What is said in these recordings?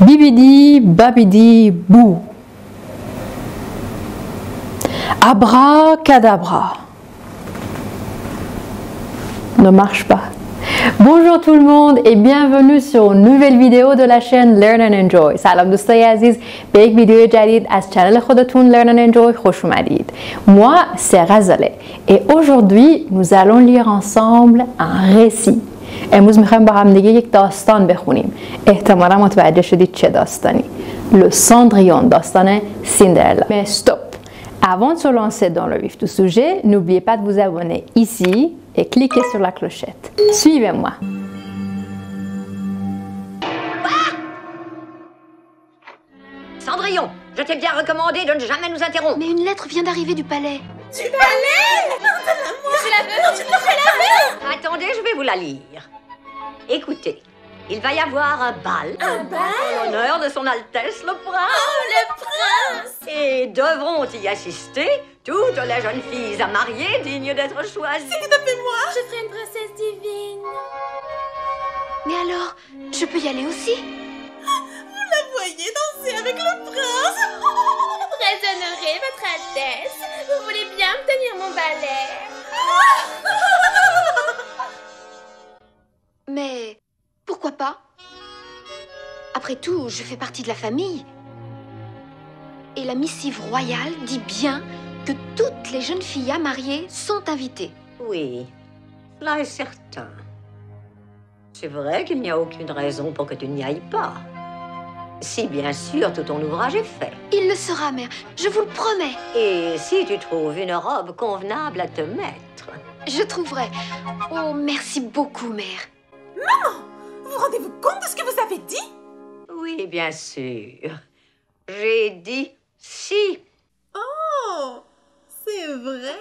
Bibidi, babidi, bou. Abracadabra. Ne marche pas. Bonjour tout le monde et bienvenue sur une nouvelle vidéo de la chaîne Learn and Enjoy. سلام دوستای عزیز، به یک ویدیو جدید از چنل خودتون Learn and Enjoy خوش اومدید. Moi, c'est Razale et aujourd'hui, nous allons lire ensemble un récit. امروز میخوایم با هم دیگه یک داستان بخونیم. احتمالا متوجه شدید چه داستانی. Le Cendrillon، داستان سیندرلا. Mais stop! Avant de se lancer dans le vif du sujet, n'oubliez pas de vous abonner ici et cliquez sur la clochette. Suivez-moi. Cendrillon, je t'ai bien recommandé de ne jamais nous interrompre. Mais une lettre vient d'arriver du palais. Du palais? Non, donne-la-moi. Je la veux. Non, tu me fais la veux. Attendez, je vais vous la lire. Écoutez, il va y avoir un bal. Un bal? En l'honneur de son Altesse le Prince. Oh, le prince! Et devront y assister toutes les jeunes filles à marier dignes d'être choisies. C'est tout à fait moi. Je ferai une princesse divine. Mais alors, je peux y aller aussi? Vous la voyez danser avec le prince. Très honorée, votre Altesse. Vous voulez bien me tenir mon balai? Mais pourquoi pas? Après tout, je fais partie de la famille. Et la missive royale dit bien que toutes les jeunes filles à marier sont invitées. Oui, cela est certain. C'est vrai qu'il n'y a aucune raison pour que tu n'y ailles pas. Si bien sûr tout ton ouvrage est fait. Il le sera, mère, je vous le promets. Et si tu trouves une robe convenable à te mettre. Je trouverai. Oh, merci beaucoup, mère. Maman, vous rendez-vous compte de ce que vous avez dit? Oui, bien sûr. J'ai dit si. Oh, c'est vrai.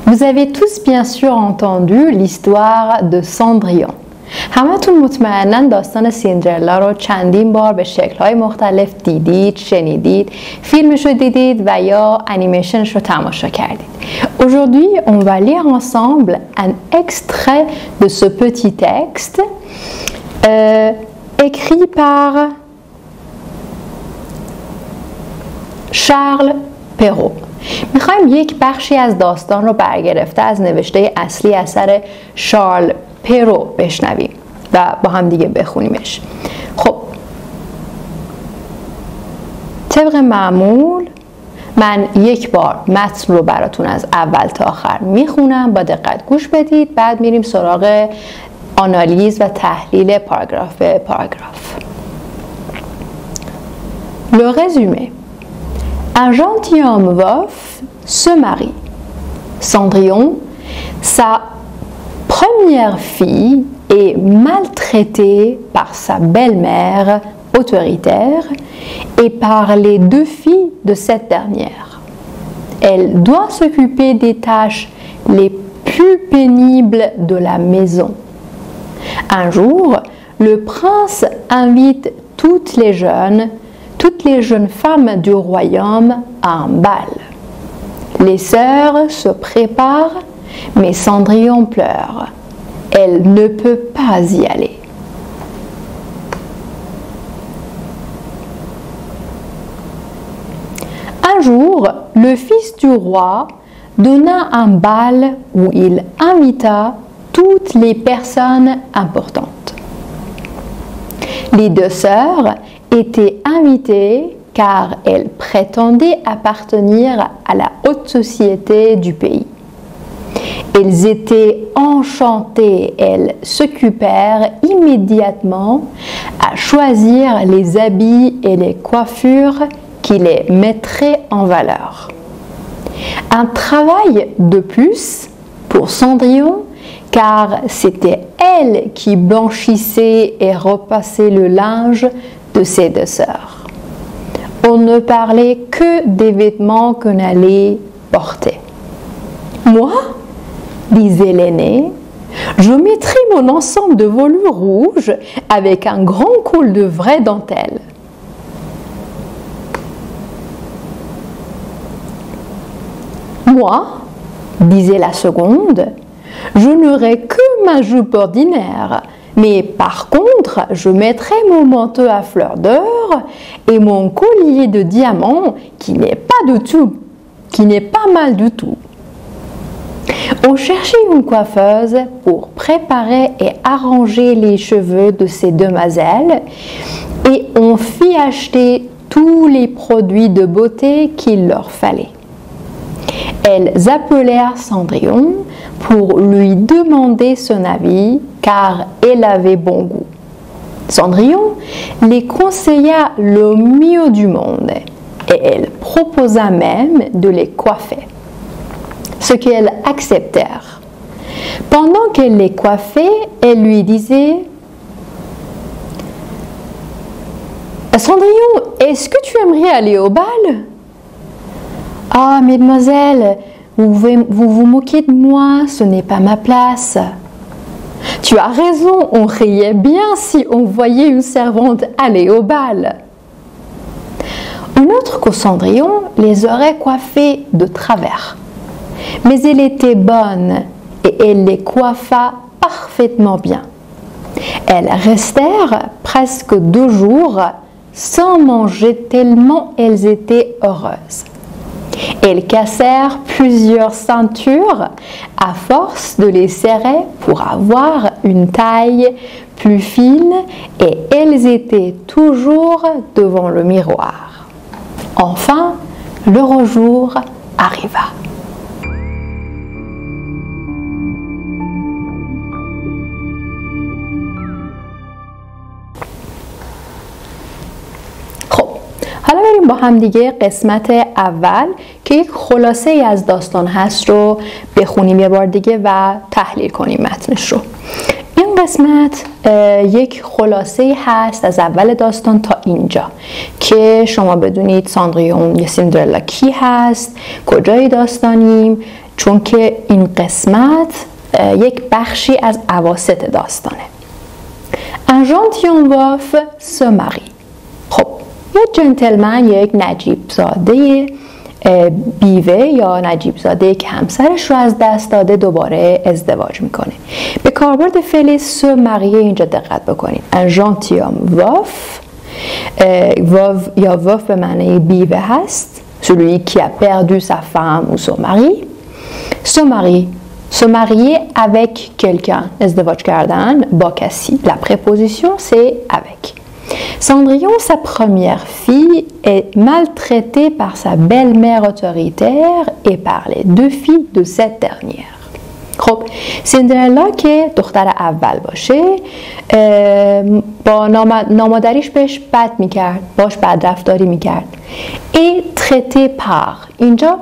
Vous avez tous bien sûr entendu l'histoire de Cendrillon. همتون مطمئناً داستان سیندرلا رو چندین بار به شکل‌های مختلف دیدید، شنیدید، فیلمش رو دیدید و یا انیمیشنش رو تماشا کردید. Aujourd'hui, on va lire ensemble un extrait de ce petit texte écrit par Charles Perrault. میخوایم یک بخشی از داستان رو برگرفته از نوشته اصلی اثر شارل پرو بشنویم و با هم دیگه بخونیمش. خب طبق معمول من یک بار متن رو براتون از اول تا آخر میخونم، با دقت گوش بدید، بعد میریم سراغ آنالیز و تحلیل پاراگراف به پاراگراف. Le résumé. Un gentilhomme veuf se marie. Cendrillon, sa première fille, est maltraitée par sa belle-mère autoritaire et par les deux filles de cette dernière. Elle doit s'occuper des tâches les plus pénibles de la maison. Un jour, le prince invite toutes les jeunes femmes du royaume à un bal. Les sœurs se préparent, mais Cendrillon pleure. Elle ne peut pas y aller. Un jour, le fils du roi donna un bal où il invita toutes les personnes importantes. Les deux sœurs étaient invitées car elles prétendaient appartenir à la haute société du pays. Elles étaient enchantées, elles s'occupèrent immédiatement à choisir les habits et les coiffures qui les mettraient en valeur. Un travail de plus pour Cendrillon car c'était elle qui blanchissait et repassait le linge de ses deux sœurs. On ne parlait que des vêtements qu'on allait porter. Moi, disait l'aînée, je mettrai mon ensemble de velours rouge avec un grand col de vraie dentelle. Moi, disait la seconde, je n'aurai que ma jupe ordinaire, mais par contre, je mettrai mon manteau à fleurs d'or et mon collier de diamants qui n'est pas mal du tout. On cherchait une coiffeuse pour préparer et arranger les cheveux de ces demoiselles et on fit acheter tous les produits de beauté qu'il leur fallait. Elles appelèrent Cendrillon pour lui demander son avis car elle avait bon goût. Cendrillon les conseilla le mieux du monde et elle proposa même de les coiffer, ce qu'elles acceptèrent. Pendant qu'elle les coiffait, elle lui disait « Cendrillon, est-ce que tu aimerais aller au bal ?»« Ah, mesdemoiselles, vous vous moquez de moi, ce n'est pas ma place. »« Tu as raison, on riait bien si on voyait une servante aller au bal. » Une autre que Cendrillon les aurait coiffées de travers. Mais elle était bonne et elle les coiffa parfaitement bien. Elles restèrent presque 2 jours sans manger tellement elles étaient heureuses. Elles cassèrent plusieurs ceintures à force de les serrer pour avoir une taille plus fine et elles étaient toujours devant le miroir. Enfin, l'heureux jour arriva. حالا بریم با هم دیگه قسمت اول که یک خلاصه ای از داستان هست رو بخونیم یه بار دیگه و تحلیل کنیم متنش رو. این قسمت یک خلاصه ای هست از اول داستان تا اینجا که شما بدونید ساندریون یا سیندرلا کی هست، کجای داستانیم، چون که این قسمت یک بخشی از اواسط داستانه. Un gentilhomme veuf se marie. خب یک جنتلمن یا یک نجیب زاده بیوه یا نجیب زاده که همسرش رو از دست داده دوباره ازدواج میکنه. به کاربرد فعل se marier اینجا دقت بکنید. Un gentilhomme veuf یا veuf به معنی بیوه هست. Celui qui a perdu sa femme ou son mari. Se marier avec quelqu'un. ازدواج کردن با کسی. La préposition c'est avec. Cendrillon, sa première fille, est maltraitée par sa belle-mère autoritaire et par les 2 filles de cette dernière. خب سیندرلا که دختر اول باشه با نامادریش بهش بد میکرد، باش بدرفتاری میکرد. Et traité par اینجا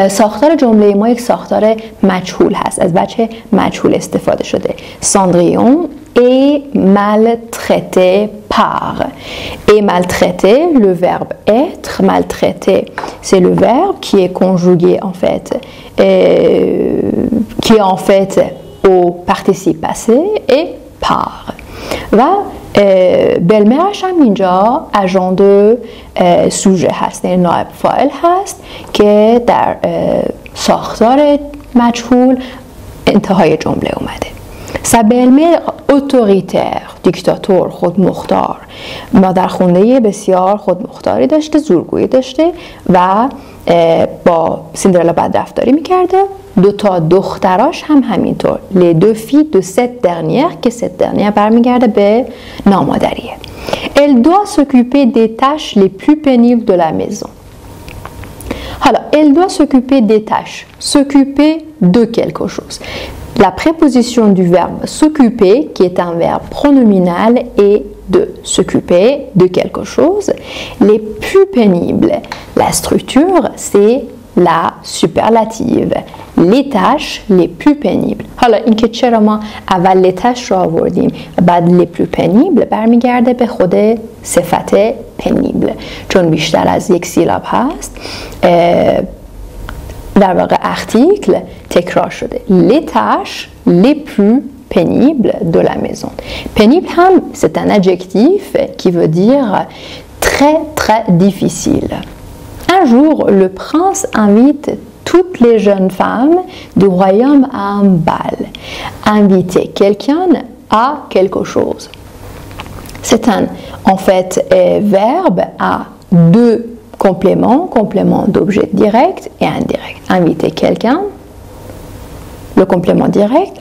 ساختار جمله ما یک ساختار مجهول هست، از وجه مجهول استفاده شده. Cendrillon est maltraité par. Et maltraité, le verbe être. Maltraité, c'est le verbe qui est conjugué en fait, qui est en fait au participe passé et par. و بلمرش هم اینجا اژان دو سوژه هست، یعنی نائب فاعل هست که در ساختار مجهول انتهای جمله اومده. Sa belle-mère autoritaire, دیکتاتور، خودمختار، مادرخوانده بسیار خودمختاری داشته، زورگویی داشته و با سیندرلا بدرفتاری میکرده. 2 تا دختراش هم همینطور. Les 2 filles de cette dernière که cette dernière برمیگرده به نامادریه. Elle doit s'occuper des tâches les plus pénibles de la maison. حالا elle doit s'occuper des tâches. S'occuper de quelque chose. La préposition du verbe s'occuper, qui est un verbe pronominal, est de s'occuper de quelque chose. Les plus pénibles, la structure, c'est la superlative. Les tâches les plus pénibles. حالا اینکه چرا ما اول les tâches رو آوردیم و بعد les plus pénibles برمیگرده به خود صفت pénible، چون بیشتر از یک سیلاب هست. در واقع article تکرار شده. Les tâches les plus pénibles de la maison. Pénible ham, c'est un adjectif qui veut dire très très difficile. Un jour, le prince invite toutes les jeunes femmes du royaume à un bal. Inviter quelqu'un à quelque chose. C'est un, en fait, verbe à deux compléments, complément d'objet direct et indirect. Inviter quelqu'un, le complément direct,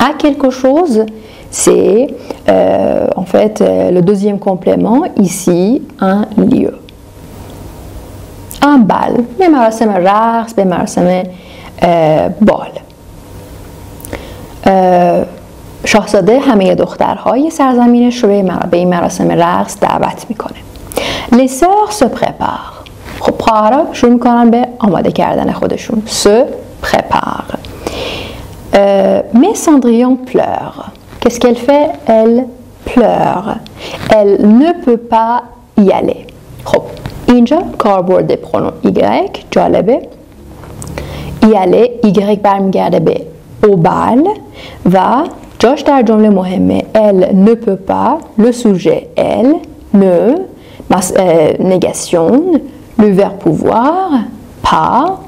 à quelque chose, c'est en fait le deuxième complément, ici, un lieu. Un bal، به مراسم رقص، به مراسم بال. شاهزاده همه دخترهای سرزمینش رو به این مراسم رقص دعوت میکنه. Les sœurs se préparent. خب خواهرها شروع میکنن به آماده کردن خودشون. Se préparent. Mais Cendrillon pleure. Qu'est-ce qu'elle fait? Elle pleure. Elle ne peut pas y aller. خب اینجا کاربرد پرونوم Y جالبه. y aller Y برمیگرده به au bal و جاش در جمله مهمه. Elle ne peut pas le sujet elle ne négation le verbe pouvoir pas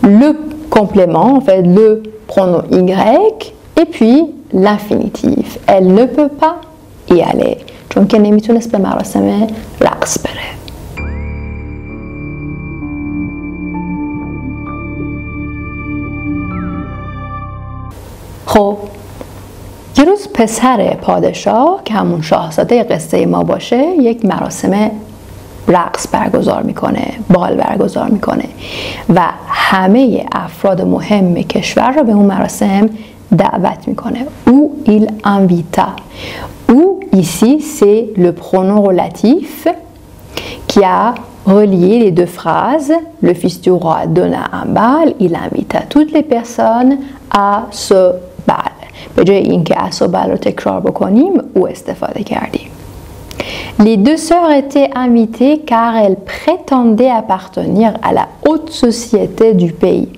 le complément en fait le pronom Y et puis l'infinitif. Elle ne peut pas y aller چون که نمیتونست به مراسم رقص بره. خب یه روز پسر پادشاه که همون شاهزاده قصه ما باشه یک مراسم رقص برگزار میکنه، بال برگزار میکنه و همه افراد مهم کشور رو به اون مراسم دعوت میکنه. Ou il invita. Ou ici c'est le pronom relatif qui a relié les deux phrases. Le fils du roi donna un bal, il invita toutes les personnes à ce bal. به جای اینکه à ce bal رو تکرار بکنیم او استفاده کردیم. Les deux sœurs étaient invitées car elles prétendaient appartenir à la haute société du pays.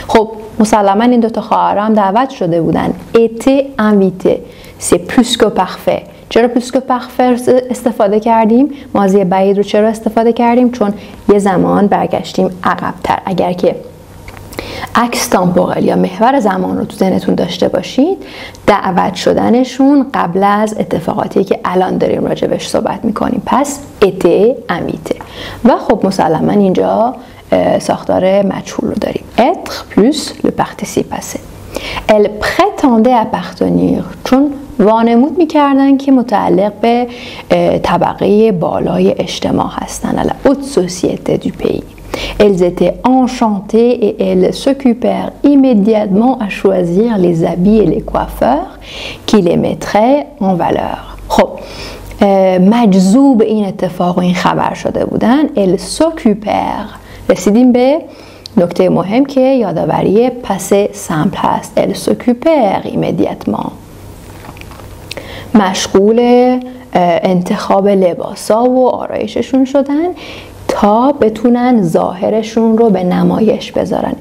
خب مسلما این دوتا خواهر هم دعوت شده بودن. étaient invitées. C'est plus que parfait. چرا plus que parfait استفاده کردیم؟ ماضی بعید رو چرا استفاده کردیم؟ چون یه زمان برگشتیم عقب‌تر. اگر که اکس تامپورال یا محور زمان رو تو ذهنتون داشته باشید، دعوت شدنشون قبل از اتفاقاتی که الان داریم راجبش صحبت میکنیم. پس était invité. و خب مسلما اینجا ساختار مجهول رو داریم. être plus le participe passé. Elle prétendait appartenir چون وانمود میکردن که متعلق به طبقه بالای اجتماع هستن. à la haute société du pays. Elles étaient enchantées et elles s'occupèrent immédiatement à choisir les habits et les coiffeurs qui les mettraient en valeur. خب مجذوب این اتفاق و این خبر شده بودن. elles s'occupèrent. رسیدیم به نکته مهم که یادآوری پس سمپل هست. elles s'occupèrent immédiatement. مشغول انتخاب لباسا و آرایششون شدن تا بتونن ظاهرشون رو به نمایش بذارن.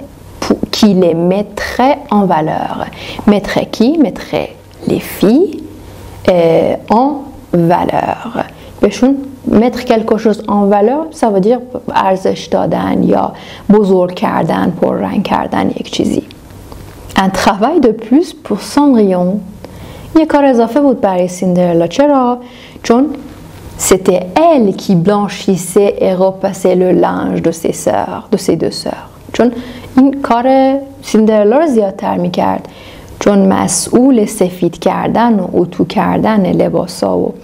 qui les mettrait en valeur. mettrait qui? mettrait les filles en valeur. بهشون mettre quelque chose en valeur ça veut dire ارزش دادن یا بزرگ کردن، پررنگ کردن یک چیزی. un travail de plus pour Cendrillon. یه کار اضافه بود برای سیندرلا. چرا؟ چون c'était elle qui blanchissait et repassait le linge de ses sœurs, de ses deux sœurs. چون این کار سیندرلا رو زیادتر میکرد چون مسئول سفید کردن و اتو کردن لباسا و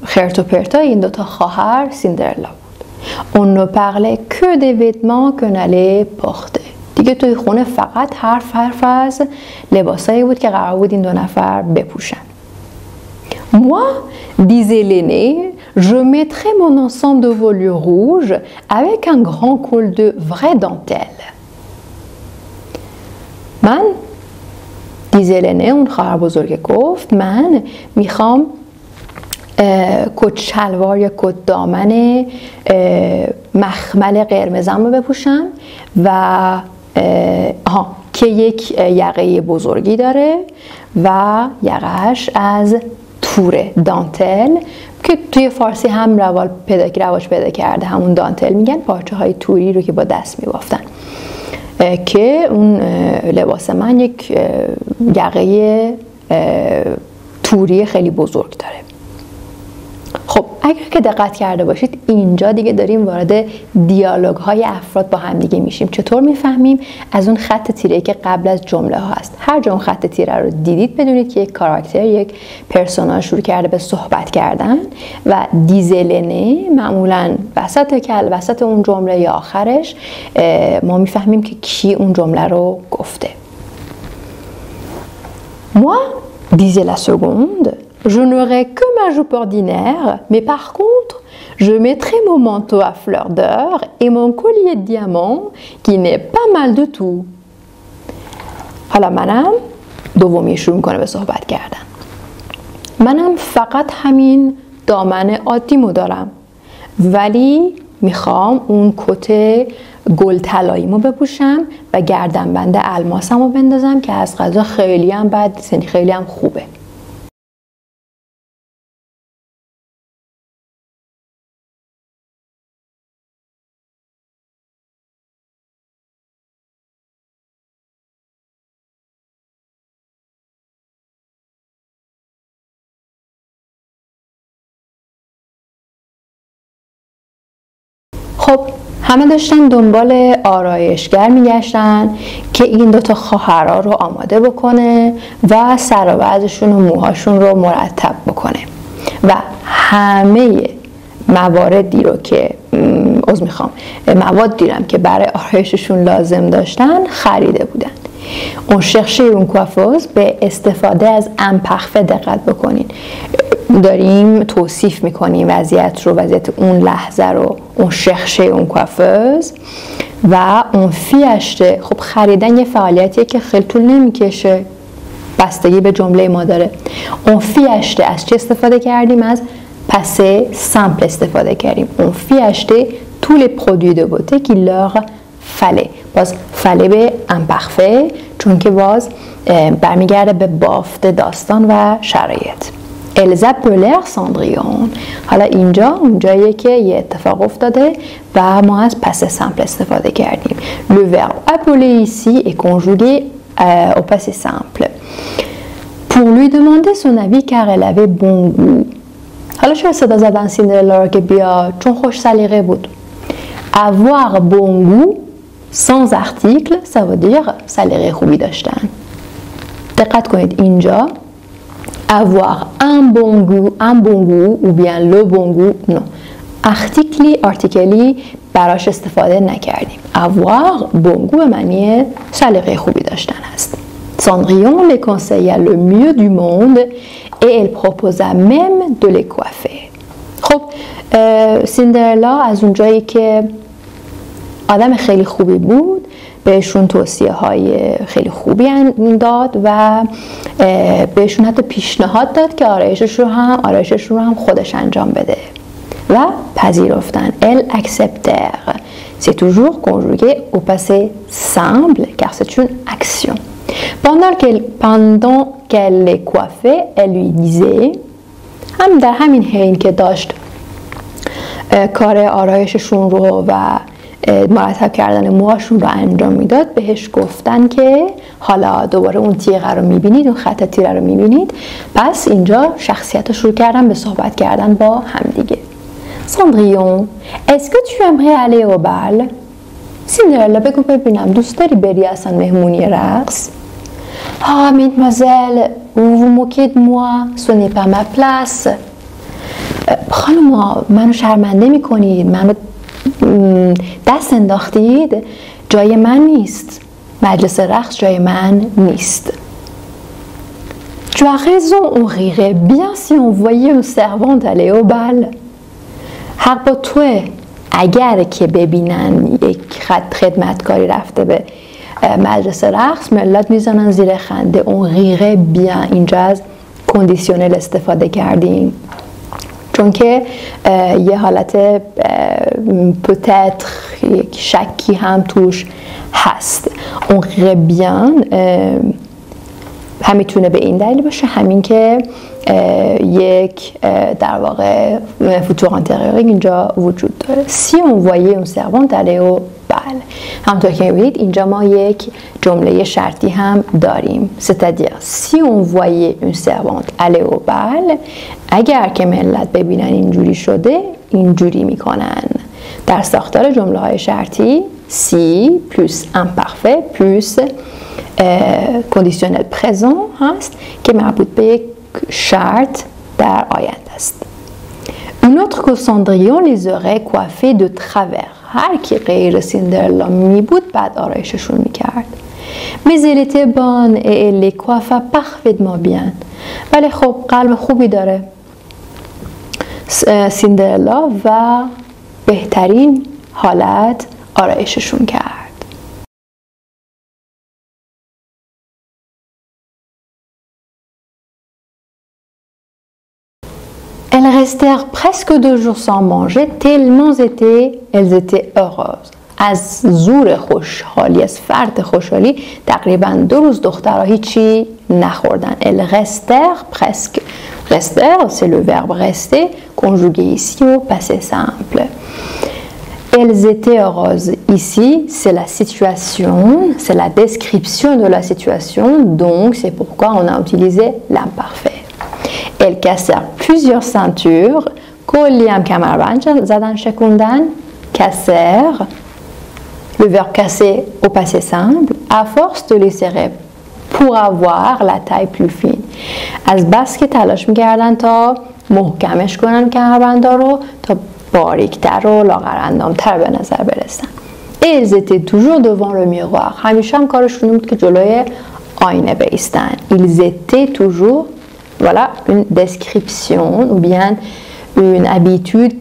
خرت و پرتای این دوتا خواهر سیندرلا بود. On ne parlait que des vêtements qu'on allait porter. دیگه توی خونه فقط حرف از لباسایی بود که قرار بود این دو نفر بپوشن. Moi, disait l'aîné, je mettrai mon ensemble de velours rouge avec un grand col de vraie dentelle. من disait l'aîné اون خواهر بزرگ گفت من میخوام کت شلوار یا کت دامن مخمل قرمزم رو بپوشم و که یک یقه بزرگی داره و یقهش از توره، دانتل، که توی فارسی هم رواج پیدا کرده، همون دانتل میگن، پارچه های توری رو که با دست میبافتن، که اون لباس من یک یقه توری خیلی بزرگ داره. خب اگر که دقت کرده باشید اینجا دیگه داریم وارد دیالوگ های افراد با هم دیگه میشیم. چطور میفهمیم؟ از اون خط تیره‌ای که قبل از جمله ها هست. هر جا اون خط تیره رو دیدید بدونید که یک کاراکتر، یک پرسوناژ شروع کرده به صحبت کردن و دیزلنه معمولا وسط اون جمله یا آخرش ما میفهمیم که کی اون جمله رو گفته. Moi, disait la seconde, je n'aurai que ma jupe ordinaire, mais par contre, je mettrai mon manteau à fleurs d'or et mon collier de diamants qui n'est pas mal du tout. حالا منم دومی شروع میکنه به صحبت کردن. منم فقط همین دامن عادیمو دارم، ولی میخوام اون کت گل طلاییمو بپوشم و گردنبند الماسمو بندازم که از قضا خیلی هم بد، خیلی هم خوبه. خب همه داشتن دنبال آرایشگر میگشتن که این دوتا خواهرها رو آماده بکنه و سر و وضعشون و موهاشون رو مرتب بکنه و همه موادی رو که موادی رو که برای آرایششون لازم داشتن خریده بودن. اون شخصه اون کوافوز به استفاده از امپخفه دقت بکنین. داریم توصیف میکنیم وضعیت اون لحظه رو، اون شخصه اون کوافوز و اون فیشته. خب خریدن یه فعالیتیه که خیلی طول نمیکشه، بستگی به جمله ما داره. اون فیشته از چه استفاده کردیم؟ از پسه سمپل استفاده کردیم. اون فیشته طول پرودوی دو بوته کی لور فله، باز فله به امپخفه چون که باز برمیگرده به بافت داستان و شرایط. الزا پولر ساندریون. حالا اینجا اونجاییه که یه اتفاق افتاده و ما از passé simple استفاده کردیم. Le verbe appeler ici est conjugué au passé simple. Pour lui demander son avis car elle avait bon goût. حالا چرا صدا زدن سیندرلا رو که بیا؟ چون خوش سلیقه بود. Avoir bon goût sans article ça veut dire سلیقه خوبی داشتن. دقت کنید اینجا avoir un bon goût ou bien le bon goût non. articلی براش استفاده نکردیم. avoir bon goût به معنی سلیقه خوبی داشتن است. Cendrillon les conseilla le mieux du monde et elle proposa même de les coiffer. خب سیندرلا از اونجایی که آدم خیلی خوبی بود بهشون توصیه های خیلی خوبی داد و بهشون حتی پیشنهاد داد که آرایشش رو هم خودش انجام بده و پذیرفتن. Elle acceptèrent. C'est toujours conjugué au passé simple car c'est une action. Pendant qu'elle les coiffait, elle lui disait هم در همین حین که داشت کار آرایششون رو و مرتب کردن موهاشون رو انجام میداد بهش گفتن که حالا دوباره اون تیغه رو میبینید، اون خط تیره رو میبینید. پس اینجا شخصیت رو شروع کردن به صحبت کردن با همدیگه. Cendrillon, est-ce que tu aimerais aller au bal? سیندرلا بگو ببینم دوست داری بری اصلا مهمونی رقص؟ Ah mademoiselle, vous vous moquez de moi, ce n'est pas ma place. خانم منو شرمنده میکنید، منو دست انداختید، جای من نیست، مجلس رقص جای من نیست. Tu as raison, on rirait bien si on voyait une servante aller au bal. حق با توه، اگر که ببینن یک خدمتکاری رفته به مجلس رقص ملت میزنن زیر خنده. اون rirait bien اینجا از کندیشنل استفاده کردیم چون که یه حالت peut-être یک شکی هم توش هست. اون rirait bien هم میتونه به این دلیل باشه، همین که یک در واقع فوتور آنتریور اینجا وجود داره. سی اون وایه اون سروانت aller au bal. همونطور که میبینید اینجا ما یک جمله شرطی هم داریم. c'est-à-dire si on voyait une servante aller au bal، اگر که ملت ببینن اینجوری شده اینجوری میکنن. در ساختار جمله های شرطی si plus imparfait plus conditionnel présent هست که مربوط به یک شرط در آینده است. Une autre que Cendrillon les aurait coiffés de travers. هر کی غیر سیندرلا می بود بعد آرایششون میکرد. Mais elle était bonne et elle les coiffa parfaitement bien. ولی خب قلب خوبی داره سیندرلا و بهترین حالت آرایششون کرد. Elles restèrent presque 2 jours sans manger tellement elles étaient heureuses. از زور خوشحالی، از فرط خوشحالی تقریبا 2 روز دخترها هیچی نخوردن. Elles restèrent presque. Rester, c'est le verbe rester conjugué ici au passé simple. Elles étaient heureuses. Ici, c'est la situation, c'est la description de la situation, donc c'est pourquoi on a utilisé l'imparfait. Elles cassèrent plusieurs ceintures. کلی هم کمربند زدن شکوندن. Cassèrent, le verbe casser au passé simple, à force de les serrer pour avoir la taille plus fine. از بس که تلاش میکردن تا محکمش کنن کمربندا رو تا باریکتر و لاغرندامتر به نظر برسن. Elles étaient toujours devant le miroir. همیشه هم کارشون بود که جلوی آینه بایستن. Ils étaient toujours. Voilà une description ou bien une habitude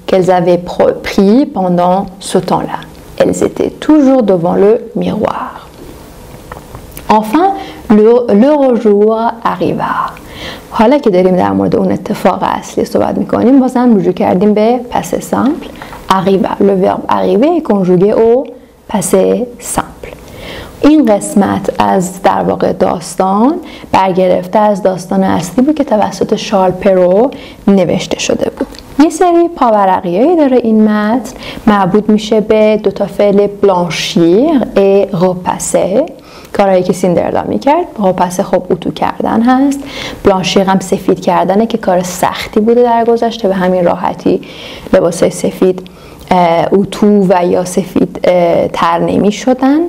qu'elles avaient pris pendant ce temps-là. Elles étaient toujours devant le miroir. Enfin, l'heureux jour arriva. حالا که داریم در مورد اون اتفاق اصلی صحبت میکنیم بازم رجوع کردیم به passé simple. Arriva. Le verbe arriver est conjugué au passé simple. این قسمت از در واقع داستان برگرفته از داستان اصلی بود که توسط شارل پرو نوشته شده بود. یه سری پاورقیایی داره این متن، مربوط میشه به 2 تا فعل بلانشیر و repasser، کارهایی که سیندرلا میکرد. repasser خب اتو کردن هست، بلانشیر هم سفید کردنه که کار سختی بوده در گذشته، به همین راحتی لباسای سفید اتو و یا سفید تر نمی شدن.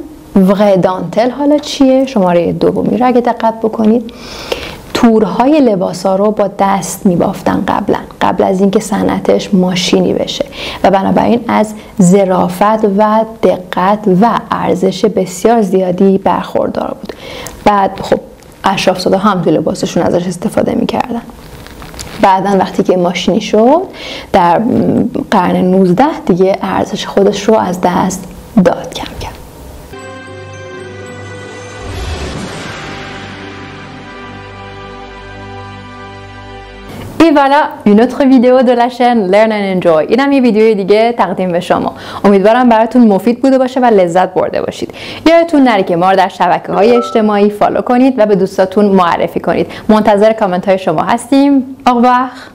وغ دانتل حالا چیه؟ شماره 2 رو اگه دقت بکنید تورهای لباسا رو با دست میبافتن قبل از اینکه صنعتش ماشینی بشه و بنابراین از ظرافت و دقت و ارزش بسیار زیادی برخوردار بود. بعد خب اشراف‌زاده هم تو لباسشون ازش استفاده میکردن. بعدن وقتی که ماشینی شد در قرن 19 دیگه ارزش خودش رو از دست داد کم کم. Et voilà une autre vidéo de la chaîne Learn and Enjoy. اینم یه ویدیوی دیگه تقدیم به شما. امیدوارم براتون مفید بوده باشه و لذت برده باشید. یادتون نره که ما رو در شبکه‌های اجتماعی فالو کنید و به دوستاتون معرفی کنید. منتظر کامنت های شما هستیم. Au revoir.